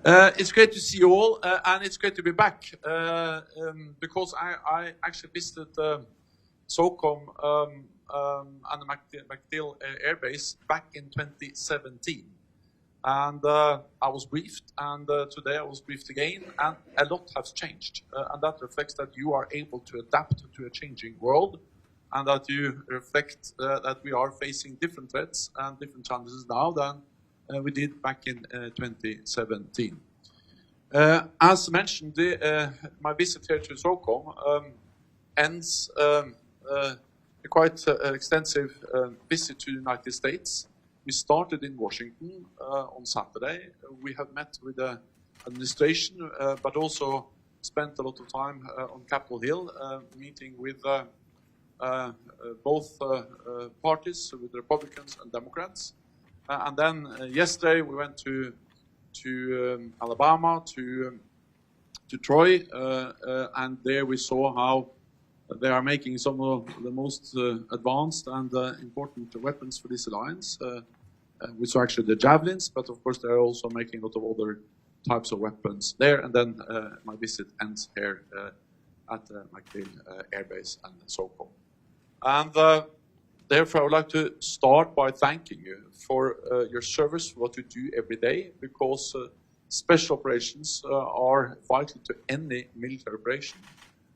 It's great to see you all, and it's great to be back, because I actually visited SOCOM and the MacDill Air Base back in 2017. And I was briefed, and today I was briefed again, and a lot has changed. And that reflects that you are able to adapt to a changing world, and that you reflect that we are facing different threats and different challenges now than we did back in 2017. As mentioned, my visit here to SOCOM ends a quite extensive visit to the United States. We started in Washington on Saturday. We have met with the administration, but also spent a lot of time on Capitol Hill, meeting with both parties, with Republicans and Democrats. And then yesterday we went to Alabama, to Troy, and there we saw how they are making some of the most advanced and important weapons for this alliance. We saw actually the javelins, but of course they're also making a lot of other types of weapons there. And then my visit ends here at MacDill Air Base and SOCOM. And therefore, I would like to start by thanking you for your service, for what you do every day, because special operations are vital to any military operation,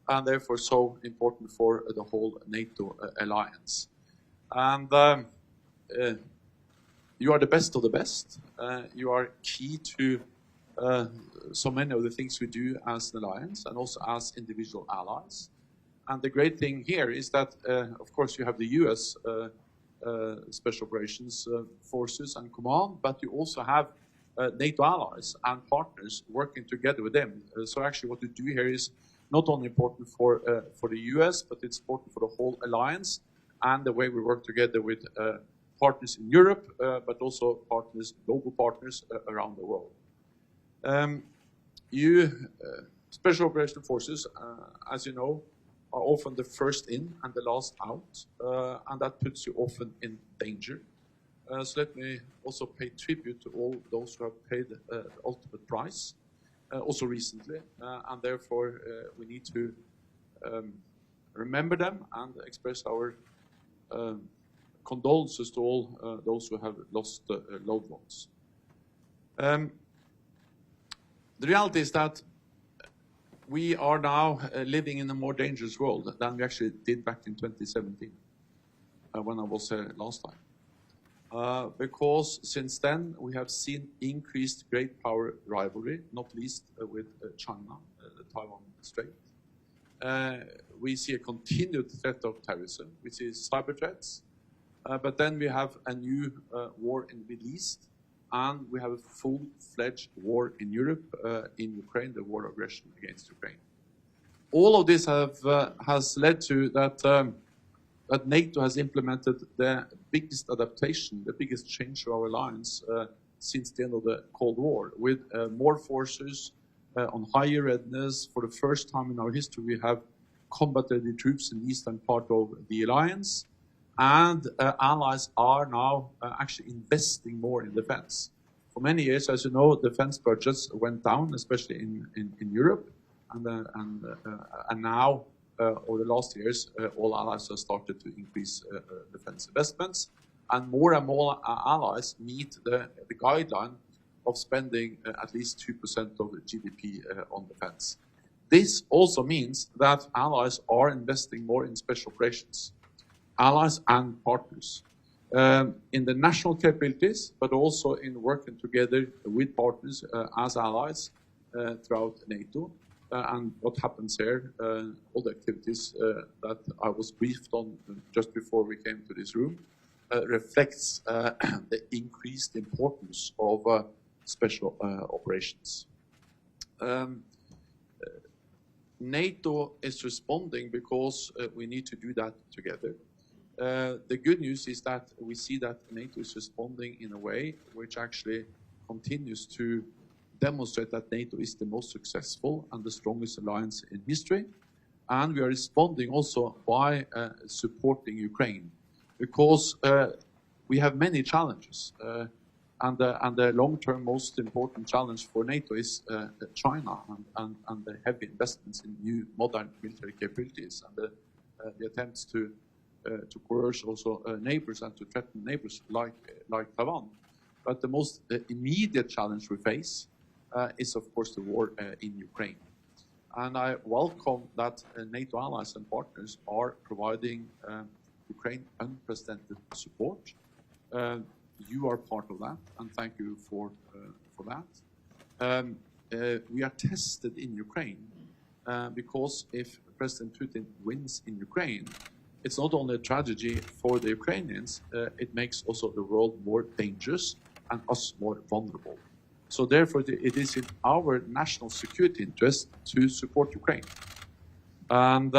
and therefore so important for the whole NATO alliance. And you are the best of the best. You are key to so many of the things we do as an alliance and also as individual allies. And the great thing here is that, of course, you have the U.S. Special Operations Forces and Command, but you also have NATO allies and partners working together with them. So actually what you do here is not only important for the U.S., but it's important for the whole alliance and the way we work together with partners in Europe, but also partners, global partners around the world. Special Operations Forces, as you know, are often the first in and the last out, and that puts you often in danger. So let me also pay tribute to all those who have paid the ultimate price, also recently, and therefore we need to remember them and express our condolences to all those who have lost loved ones. The reality is that we are now living in a more dangerous world than we actually did back in 2017, when I was here last time. Because since then we have seen increased great power rivalry, not least with China, the Taiwan Strait. We see a continued threat of terrorism, which is cyber threats. But then we have a new war in the Middle East, and we have a full-fledged war in Europe, in Ukraine, the war of aggression against Ukraine. All of this has led to that, that NATO has implemented the biggest adaptation, the biggest change to our alliance since the end of the Cold War, with more forces on higher readiness. For the first time in our history, we have combat-ready troops in the eastern part of the alliance. And allies are now actually investing more in defense. For many years, as you know, defense budgets went down, especially in Europe. And now, over the last years, all allies have started to increase defense investments. And more allies meet the guideline of spending at least 2% of the GDP on defense. This also means that allies are investing more in special operations. Allies and partners, in the national capabilities, but also in working together with partners as allies throughout NATO. And what happens here, all the activities that I was briefed on just before we came to this room, reflects the increased importance of special operations. NATO is responding because we need to do that together. The good news is that we see that NATO is responding in a way which actually continues to demonstrate that NATO is the most successful and the strongest alliance in history. And we are responding also by supporting Ukraine, because we have many challenges. the long-term most important challenge for NATO is China and the heavy investments in new modern military capabilities and the attempts to coerce also neighbors and to threaten neighbors like Taiwan. But the most immediate challenge we face is, of course, the war in Ukraine. And I welcome that NATO allies and partners are providing Ukraine unprecedented support. You are part of that, and thank you for that. We are tested in Ukraine because if President Putin wins in Ukraine, it's not only a tragedy for the Ukrainians, it makes also the world more dangerous and us more vulnerable. So therefore, it is in our national security interest to support Ukraine. And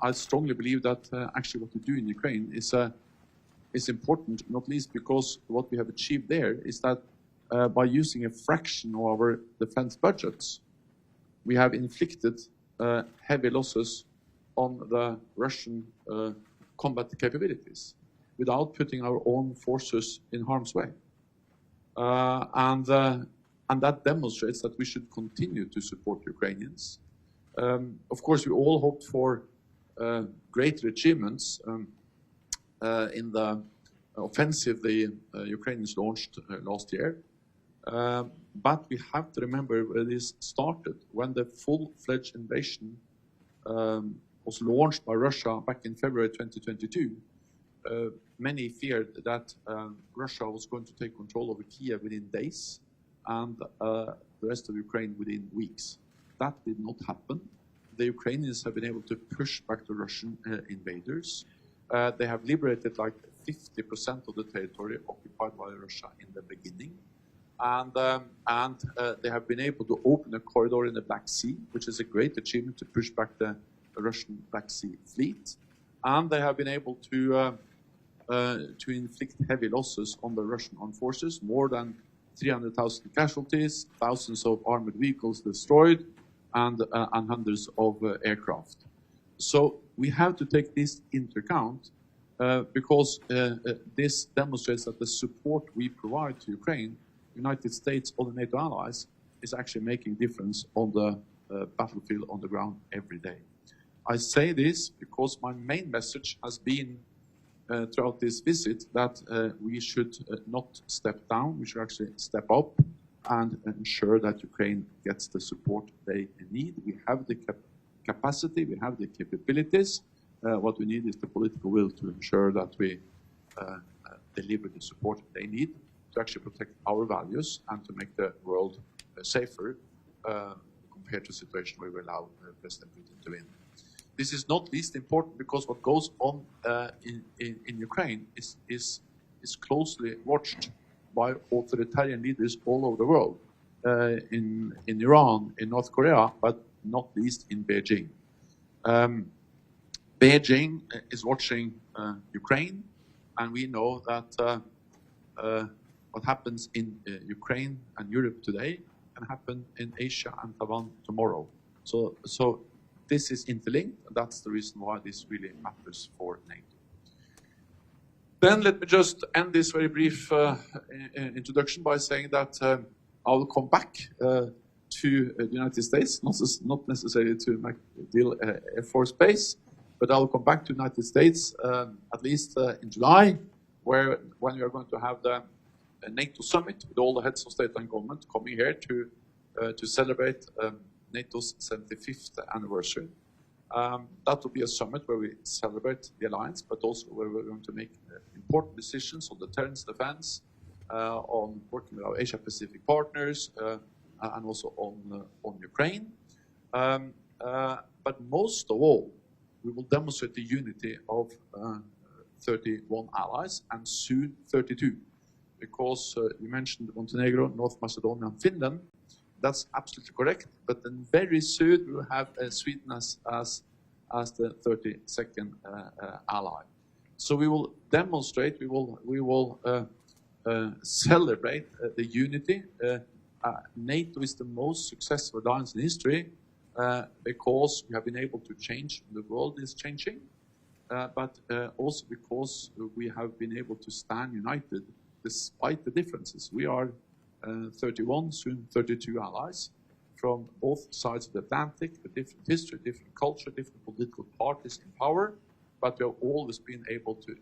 I strongly believe that actually what we do in Ukraine is important, not least because what we have achieved there is that by using a fraction of our defense budgets, we have inflicted heavy losses on the Russian combat capabilities without putting our own forces in harm's way. And that demonstrates that we should continue to support Ukrainians. Of course, we all hoped for greater achievements in the offensive the Ukrainians launched last year. But we have to remember where this started. When the full-fledged invasion was launched by Russia back in February 2022, many feared that Russia was going to take control over Kiev within days and the rest of Ukraine within weeks. That did not happen. The Ukrainians have been able to push back the Russian invaders. They have liberated like 50% of the territory occupied by Russia in the beginning. And they have been able to open a corridor in the Black Sea, which is a great achievement to push back the Russian Black Sea fleet. And they have been able to inflict heavy losses on the Russian armed forces, more than 300,000 casualties, thousands of armored vehicles destroyed, and hundreds of aircraft. So we have to take this into account because this demonstrates that the support we provide to Ukraine, United States, or the NATO allies, is actually making difference on the battlefield on the ground every day. I say this because my main message has been throughout this visit that we should not step down, we should actually step up and ensure that Ukraine gets the support they need. We have the capacity, we have the capabilities. What we need is the political will to ensure that we deliver the support they need to actually protect our values and to make the world safer compared to a situation where we allow President Putin to win. This is not least important because what goes on in Ukraine is closely watched by authoritarian leaders all over the world, in Iran, in North Korea, but not least in Beijing. Beijing is watching Ukraine, and we know that what happens in Ukraine and Europe today can happen in Asia and Taiwan tomorrow. So this is interlinked, and that's the reason why this really matters for NATO. Then let me just end this very brief introduction by saying that I will come back to the United States, not necessarily to MacDill Air Force Base, but I will come back to the United States at least in July, when we are going to have the NATO summit with all the heads of state and government coming here to celebrate NATO's 75th anniversary. That will be a summit where we celebrate the alliance, but also where we're going to make important decisions on deterrence defense, on working with our Asia-Pacific partners, and also on Ukraine. But most of all, we will demonstrate the unity of 31 allies, and soon 32. Because you mentioned Montenegro, North Macedonia, and Finland. That's absolutely correct. But then very soon we will have Sweden as the 32nd ally. So we will demonstrate, we will celebrate the unity. NATO is the most successful alliance in history because we have been able to change. The world is changing, but also because we have been able to stand united despite the differences. We are 31, soon 32 allies from both sides of the Atlantic, a different history, different culture, different political parties in power, but we have always been able to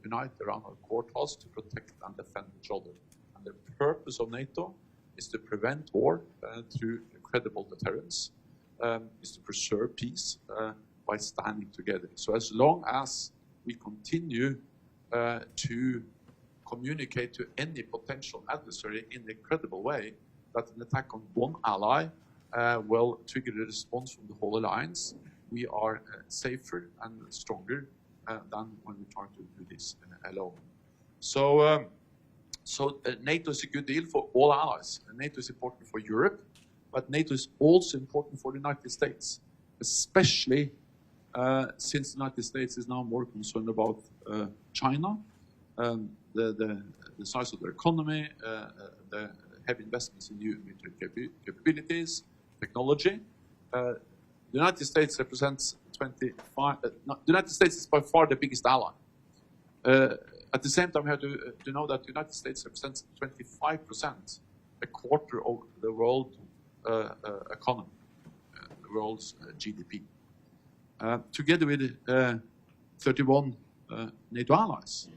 unite around our core task to protect and defend each other. And the purpose of NATO is to prevent war through credible deterrence, is to preserve peace by standing together. So as long as we continue to communicate to any potential adversary in a credible way that an attack on one ally will trigger a response from the whole alliance, we are safer and stronger than when we try to do this alone. So, NATO is a good deal for all allies. NATO is important for Europe, but NATO is also important for the United States, especially since the United States is now more concerned about China, the size of their economy, the heavy investments in new military capabilities, technology. The United States represents 25. The United States is by far the biggest ally. At the same time, we have to know that the United States represents 25%, a quarter of the world economy, the world's GDP. Together with 31 NATO allies,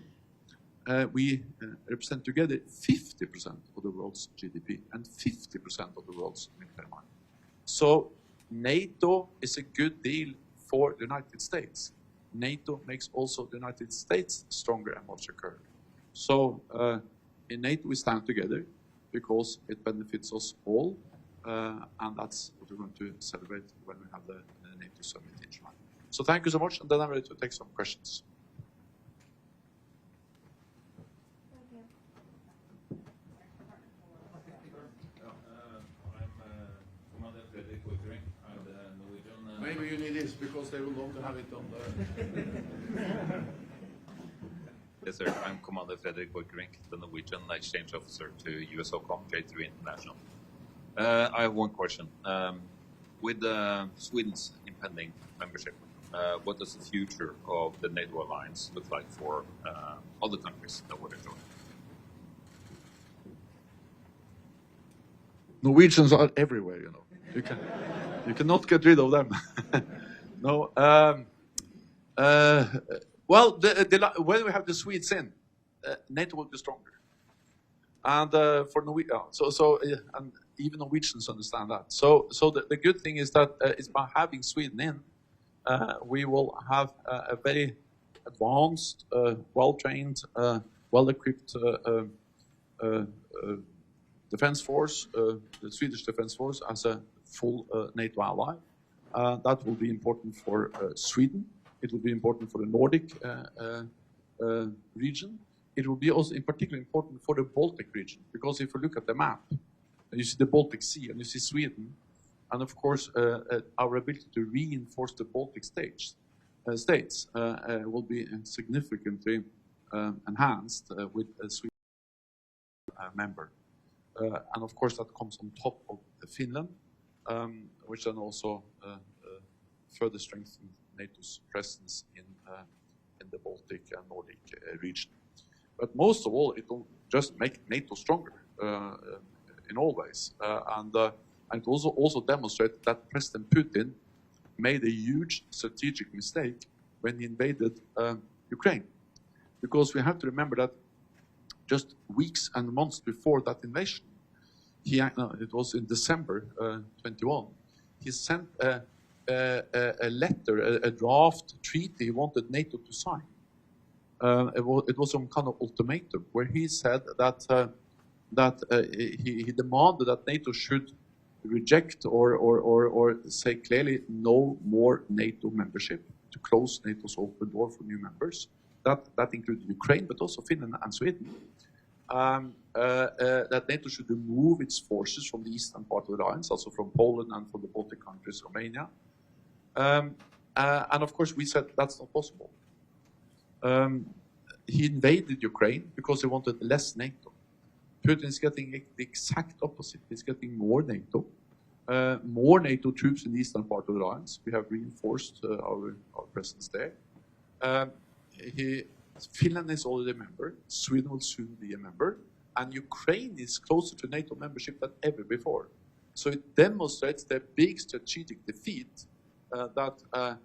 we represent together 50% of the world's GDP and 50% of the world's military might. So NATO is a good deal for the United States. NATO makes also the United States stronger and more secure. So in NATO we stand together because it benefits us all, and that's what we're going to celebrate when we have the NATO summit in July. So thank you so much, and then I'm ready to take some questions. Maybe you need this because they will want to have it on the... Yes, sir. I'm Commander Fredrik Borchgrevink, the Norwegian exchange officer to US SOCOM J3 International. I have one question. With Sweden's impending membership, what does the future of the NATO alliance look like for other countries that would join? Norwegians are everywhere, you know. You cannot get rid of them. No. Well, when we have the Swedes in, NATO will be stronger. And for Norwegian, and even Norwegians understand that. So the good thing is that is by having Sweden in, we will have a very advanced, well-trained, well-equipped defense force, the Swedish defense force, as a full NATO ally. That will be important for Sweden. It will be important for the Nordic region. It will be also in particular important for the Baltic region, because if you look at the map, you see the Baltic Sea and you see Sweden, and of course our ability to reinforce the Baltic states will be significantly enhanced with a Sweden member. And of course that comes on top of Finland, which then also further strengthens NATO's presence in the Baltic and Nordic region. But most of all, it will just make NATO stronger in all ways, and it also demonstrate that President Putin made a huge strategic mistake when he invaded Ukraine, because we have to remember that just weeks and months before that invasion, it was in December 21, he sent a letter, a draft treaty he wanted NATO to sign. It was some kind of ultimatum where he said that he demanded that NATO should reject or say clearly no more NATO membership, to close NATO's open door for new members. That included Ukraine, but also Finland and Sweden. That NATO should remove its forces from the eastern part of the alliance, also from Poland and from the Baltic countries, Romania. And of course we said that's not possible. He invaded Ukraine because he wanted less NATO. Putin is getting the exact opposite. He's getting more NATO troops in the eastern part of the alliance. We have reinforced our presence there. He Finland is already a member. Sweden will soon be a member. And Ukraine is closer to NATO membership than ever before. So it demonstrates the big strategic defeat that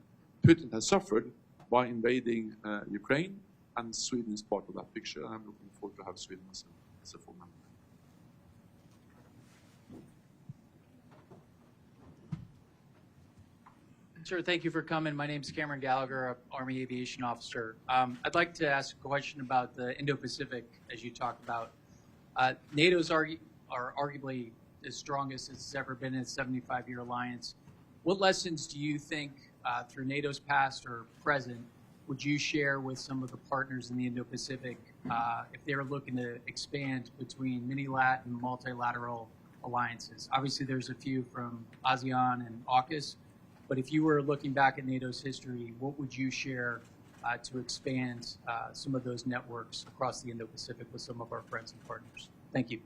Putin has suffered by invading Ukraine, and Sweden is part of that picture. And I'm looking forward to have Sweden as a full member. Sir, thank you for coming. My name is Cameron Gallagher, Army Aviation Officer. I'd like to ask a question about the Indo-Pacific, as you talk about. NATO's are arguably as strong as it's ever been in its 75-year alliance. What lessons do you think, through NATO's past or present, would you share with some of the partners in the Indo-Pacific if they're looking to expand between mini-lat and multilateral alliances? Obviously, there's a few from ASEAN and AUKUS, but if you were looking back at NATO's history, what would you share to expand some of those networks across the Indo-Pacific with some of our friends and partners? Thank you.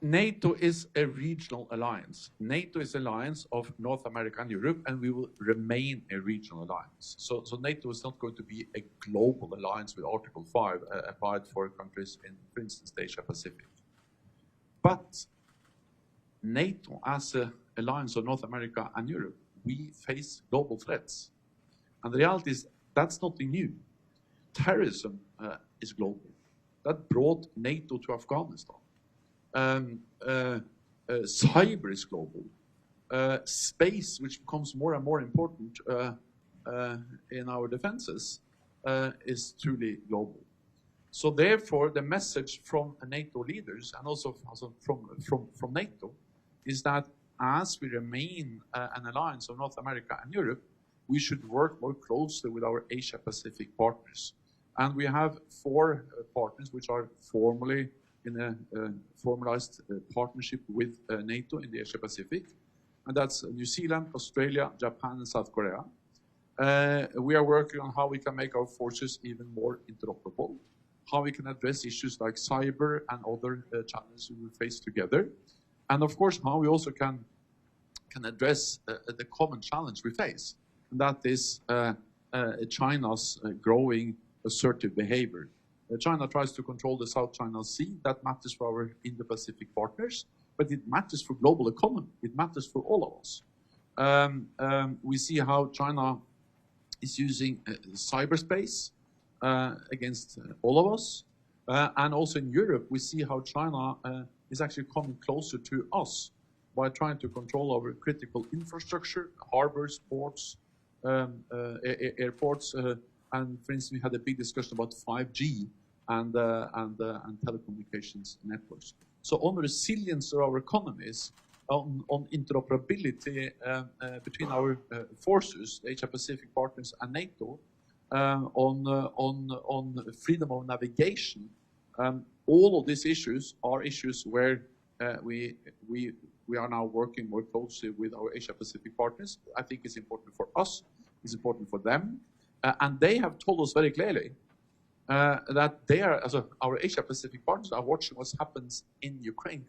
NATO is a regional alliance. NATO is an alliance of North America and Europe, and we will remain a regional alliance. So NATO is not going to be a global alliance with Article 5 applied for countries in, for instance, the Asia Pacific. But NATO, as an alliance of North America and Europe, we face global threats. And the reality is that's nothing new. Terrorism is global. That brought NATO to Afghanistan. Cyber is global. Space, which becomes more and more important in our defenses, is truly global. So therefore, the message from NATO leaders and also from NATO is that as we remain an alliance of North America and Europe, we should work more closely with our Asia-Pacific partners. And we have 4 partners which are formally in a formalized partnership with NATO in the Asia-Pacific. And that's New Zealand, Australia, Japan, and South Korea. We are working on how we can make our forces even more interoperable, how we can address issues like cyber and other challenges we face together. And of course, how we also can address the common challenge we face, and that is China's growing assertive behavior. China tries to control the South China Sea. That matters for our Indo-Pacific partners, but it matters for global economy. It matters for all of us. We see how China is using cyberspace against all of us. And also in Europe, we see how China is actually coming closer to us by trying to control our critical infrastructure, harbors, ports, airports, and for instance, we had a big discussion about 5G and telecommunications networks. So on resilience of our economies, on interoperability between our forces, the Asia-Pacific partners and NATO, on freedom of navigation, all of these issues are issues where we are now working more closely with our Asia-Pacific partners. I think it's important for us, it's important for them, and they have told us very clearly that they are, our Asia-Pacific partners are watching what happens in Ukraine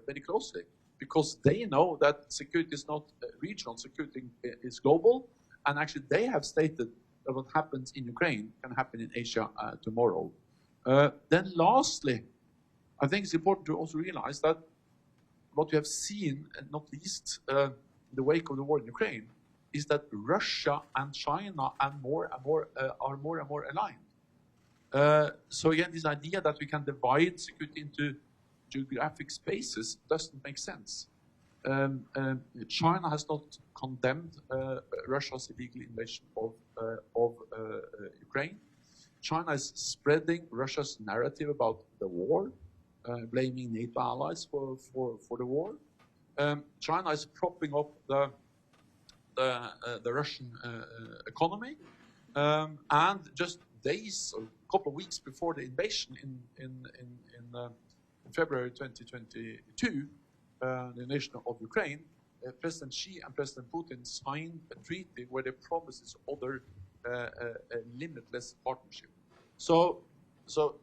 very closely, because they know that security is not regional, security is global, and actually they have stated that what happens in Ukraine can happen in Asia tomorrow. Then lastly, I think it's important to also realize that what we have seen, and not least in the wake of the war in Ukraine, is that Russia and China are more and more aligned. So again, this idea that we can divide security into geographic spaces doesn't make sense. China has not condemned Russia's illegal invasion of Ukraine. China is spreading Russia's narrative about the war, blaming NATO allies for the war. China is propping up the Russian economy, and just days or a couple of weeks before the invasion in February 2022, the invasion of Ukraine, President Xi and President Putin signed a treaty where they promised each other a limitless partnership. So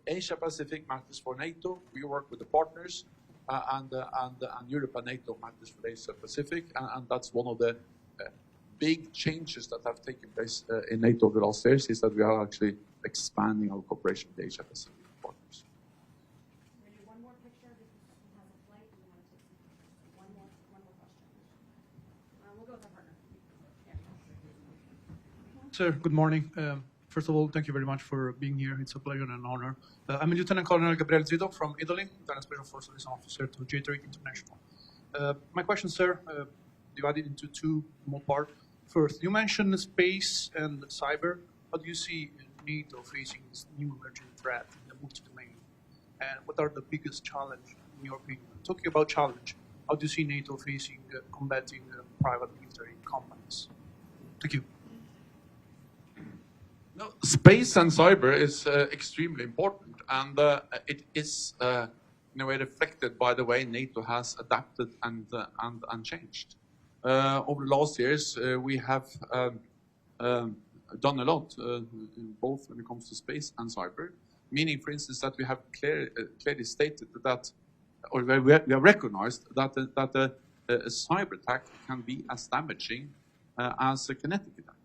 Asia-Pacific matters for NATO. We work with the partners, and Europe and NATO matters for Asia-Pacific, and that's one of the big changes that have taken place in NATO over the last years is that we are actually expanding our cooperation with Asia Pacific partners. We're going to do one more picture because he has a flight. We want to take some pictures. One more question. We'll go with our partner. Yeah. Sir, good morning. First of all, thank you very much for being here. It's a pleasure and an honor. I'm Lieutenant Colonel Gabriel Zidok from Italy, Italian Special Forces Liaison Officer to J3 International. My question, sir, divided into two more parts. First, you mentioned space and cyber. How do you see NATO facing this new emerging threat in the multi-domain? And what are the biggest challenges, in your opinion? Talking about challenge, how do you see NATO facing combating private military companies? Thank you. No, space and cyber is extremely important, and it is in a way reflected by the way NATO has adapted and changed. Over the last years, we have done a lot, both when it comes to space and cyber. Meaning, for instance, that we have clearly stated that, or we have recognized that a cyber attack can be as damaging as a kinetic attack.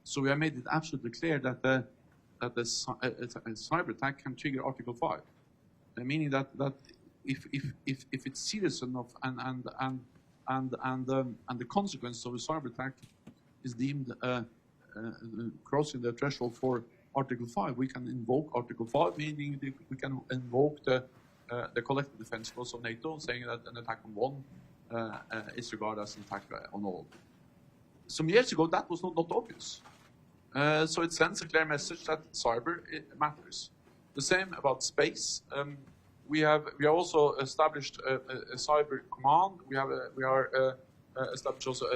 So we have made it absolutely clear that a cyber attack can trigger Article 5, meaning that if it's serious enough and the consequence of a cyber attack is deemed crossing the threshold for Article 5, we can invoke Article 5, meaning we can invoke the collective defense clause of NATO, saying that an attack on one is regarded as an attack on all. Some years ago, that was not obvious. So it sends a clear message that cyber matters. The same about space. We have also established a cyber command. We are established also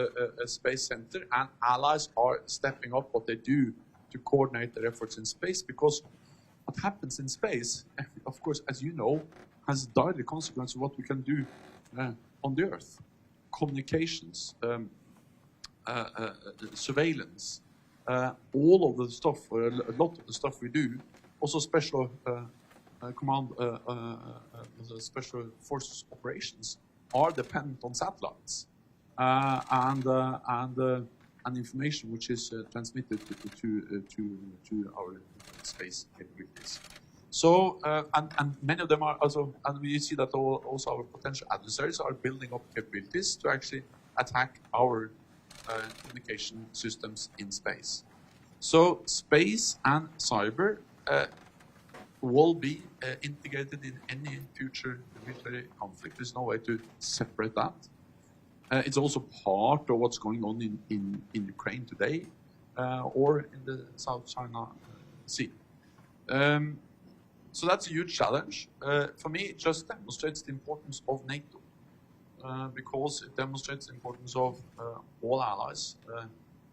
a space center, and allies are stepping up what they do to coordinate their efforts in space, because what happens in space, of course, as you know, has direct consequence of what we can do on the Earth. Communications, surveillance, all of the stuff, or a lot of the stuff we do, also special command, special forces operations are dependent on satellites and information which is transmitted to our space capabilities. So, and many of them are also, and we see that also our potential adversaries are building up capabilities to actually attack our communication systems in space. So space and cyber will be integrated in any future military conflict. There's no way to separate that. It's also part of what's going on in Ukraine today or in the South China Sea. So that's a huge challenge. For me, it just demonstrates the importance of NATO. Because it demonstrates the importance of all allies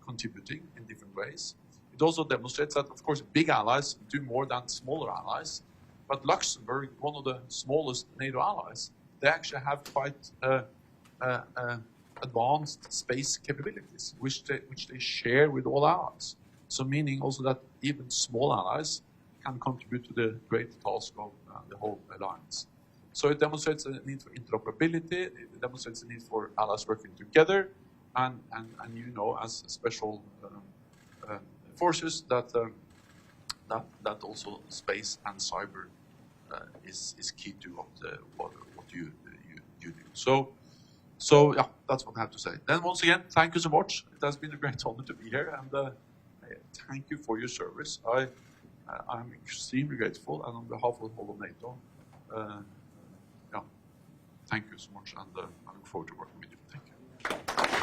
contributing in different ways. It also demonstrates that, of course, big allies do more than smaller allies. But Luxembourg, one of the smallest NATO allies, they actually have quite advanced space capabilities, which they share with all allies. So meaning also that even small allies can contribute to the great task of the whole alliance. So it demonstrates a need for interoperability, it demonstrates a need for allies working together, and you know, as special forces, that also space and cyber is key to what you do. So yeah, that's what I have to say. Then once again, thank you so much. It has been a great honor to be here, and thank you for your service. I'm extremely grateful, and on behalf of the whole of NATO, thank you so much, and I look forward to working with you. Thank you.